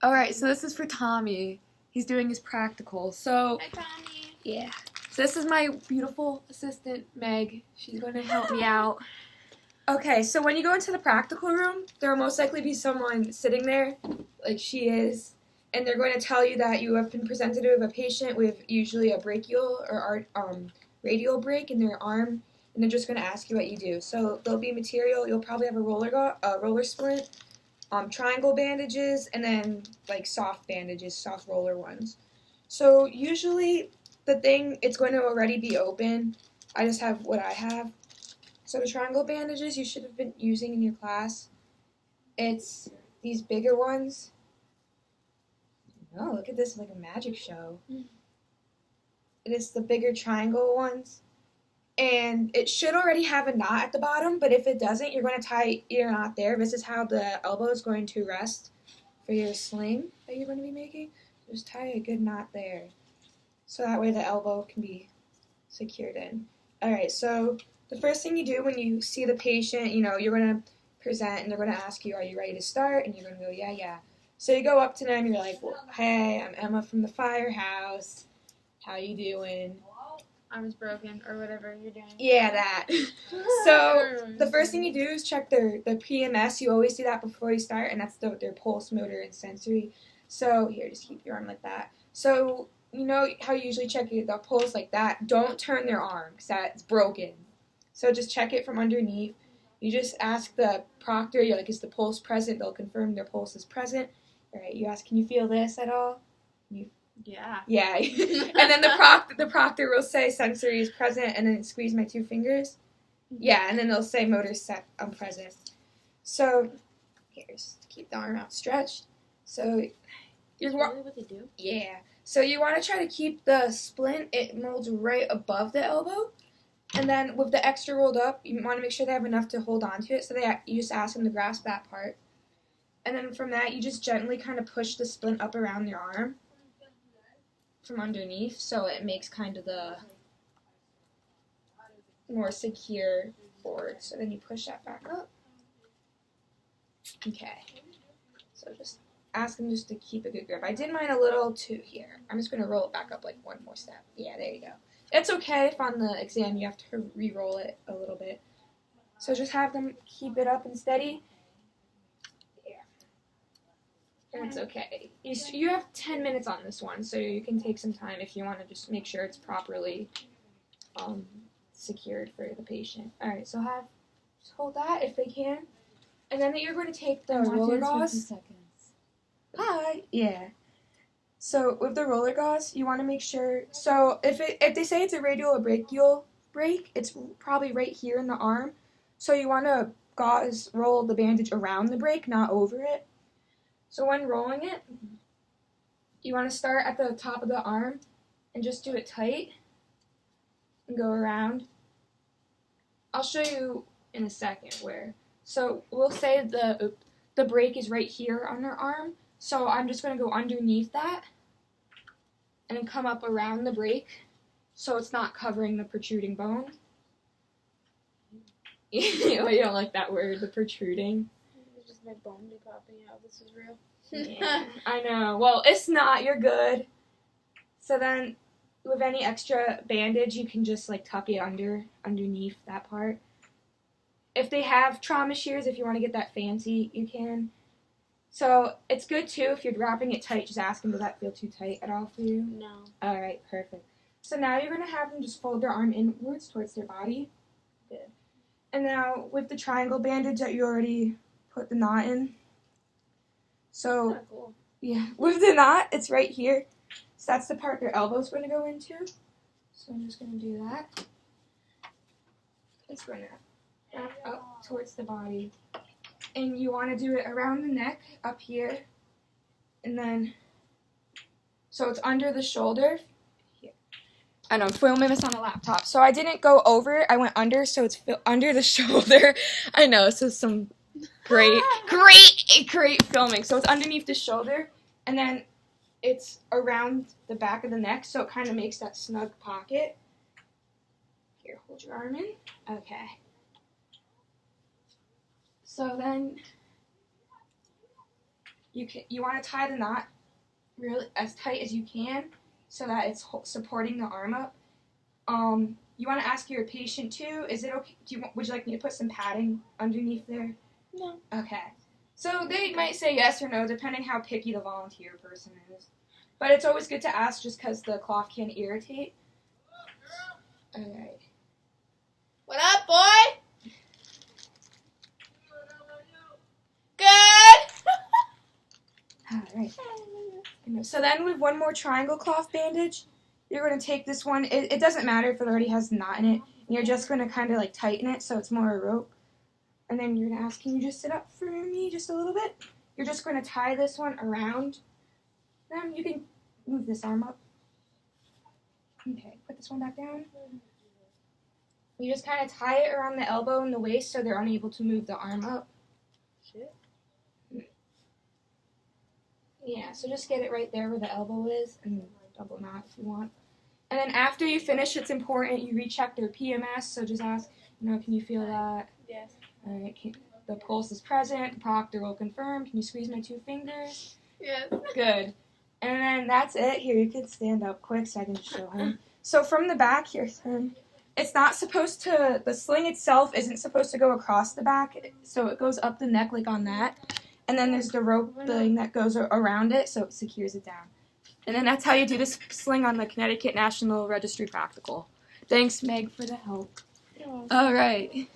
Alright, so this is for Tommy. He's doing his practical. So, Hi, Tommy. yeah. So this is my beautiful assistant, Meg. She's going to help me out. Okay, so when you go into the practical room, there will most likely be someone sitting there, like she is, and they're going to tell you that you have been presented with a patient with usually a brachial or radial break in their arm, and they're just going to ask you what you do. So there'll be material. You'll probably have a roller splint, triangle bandages, and then like soft bandages, soft roller ones. So usually it's going to already be open. I just have what I have. So the triangle bandages you should have been using in your class. It's these bigger ones. Oh, look at this, like a magic show. It is the bigger triangle ones. And it should already have a knot at the bottom, but if it doesn't, you're going to tie your knot there. This is how the elbow is going to rest for your sling that you're going to be making. Just tie a good knot there. So that way the elbow can be secured in. Alright, so the first thing you do when you see the patient, you're going to present and they're going to ask you, are you ready to start? And you're going to go, yeah. So you go up to them, you're like, well, hey, I'm Emma from the firehouse. How you doing? Arm's broken or whatever you're doing. Yeah, that. So the first thing you do is check the PMS. You always do that before you start, and that's their pulse, motor, and sensory. So here, just keep your arm like that. So you know how you usually check the pulse like that. Don't turn their arm because that's broken. So just check it from underneath. You just ask the proctor, you're like, is the pulse present? They'll confirm their pulse is present. All right, you ask, can you feel this at all? Yeah. Yeah. And then the proctor will say sensory is present, and then squeeze my 2 fingers. Yeah, and then they'll say motor set, I'm present. So here's to keep the arm outstretched. So That's really what they do? Yeah. So you want to try to keep the splint, it molds right above the elbow. And then with the extra rolled up, you want to make sure they have enough to hold on to it. So you just ask them to grasp that part. And then from that, you just gently kind of push the splint up around your arm from underneath, so it makes kind of the more secure forward. So then you push that back up. Okay. So just ask them just to keep a good grip. I did mine a little too here. I'm just going to roll it back up like one more step. Yeah, there you go. It's okay if on the exam you have to re-roll it a little bit. So just have them keep it up and steady. And it's okay. You have 10 minutes on this one, so you can take some time if you want to just make sure it's properly secured for the patient. Alright, so just hold that if they can. And then you're going to take the roller gauze. Hi. Yeah. So with the roller gauze, you want to make sure, so if they say it's a radial or brachial break, it's probably right here in the arm. So you want to roll the bandage around the break, not over it. So when rolling it, you want to start at the top of the arm and just do it tight and go around. I'll show you in a second where. So we'll say the break is right here on their arm. So I'm just going to go underneath that and then come up around the break so it's not covering the protruding bone. You don't like that word, the protruding. It's just my bone be popping out. This is real. Yeah, I know. Well, it's not. You're good. So then, with any extra bandage, you can just like tuck it underneath that part. If they have trauma shears, if you want to get that fancy, you can. So it's good too if you're wrapping it tight. Just ask them, does that feel too tight at all for you? No. All right, perfect. So now you're gonna have them just fold their arm inwards towards their body. Good. And now with the triangle bandage that you already put the knot in. So, Cool. Yeah, with the knot, it's right here. So that's the part their elbow's going to go into. So I'm just going to do that. It's going to wrap up towards the body. And you want to do it around the neck, up here. And then, so it's under the shoulder. Here. I know, I'm filming this on a laptop. So I didn't go over, I went under, so it's under the shoulder. I know, so some great filming. So it's underneath the shoulder, and then it's around the back of the neck, so it kind of makes that snug pocket. Here, hold your arm in. Okay. So then you want to tie the knot really as tight as you can so that it's supporting the arm up. You want to ask your patient too. Is it okay? Would you like me to put some padding underneath there? No. Okay. So they might say yes or no, depending how picky the volunteer person is. But it's always good to ask just because the cloth can irritate. All right. What up, boy? Good. All right. So then with one more triangle cloth bandage, you're going to take this one. It doesn't matter if it already has a knot in it. You're just going to kind of like tighten it so it's more a rope. And then you're going to ask, can you just sit up for me just a little bit? You're just going to tie this one around. Then you can move this arm up. Okay, put this one back down. You just kind of tie it around the elbow and the waist so they're unable to move the arm up. Shit. Yeah, so just get it right there where the elbow is and double knot if you want. And then after you finish, it's important you recheck their PMS, so just ask, can you feel that? Yes. All right, the pulse is present, the proctor will confirm. Can you squeeze my 2 fingers? Yes. Good. And then that's it. Here, you could stand up quick so I can just show him. So from the back here, it's not supposed to, the sling itself isn't supposed to go across the back, so it goes up the neck like on that. And then there's the rope thing that goes around it, so it secures it down. And then that's how you do this sling on the Connecticut National Registry Practical. Thanks, Meg, for the help. All right.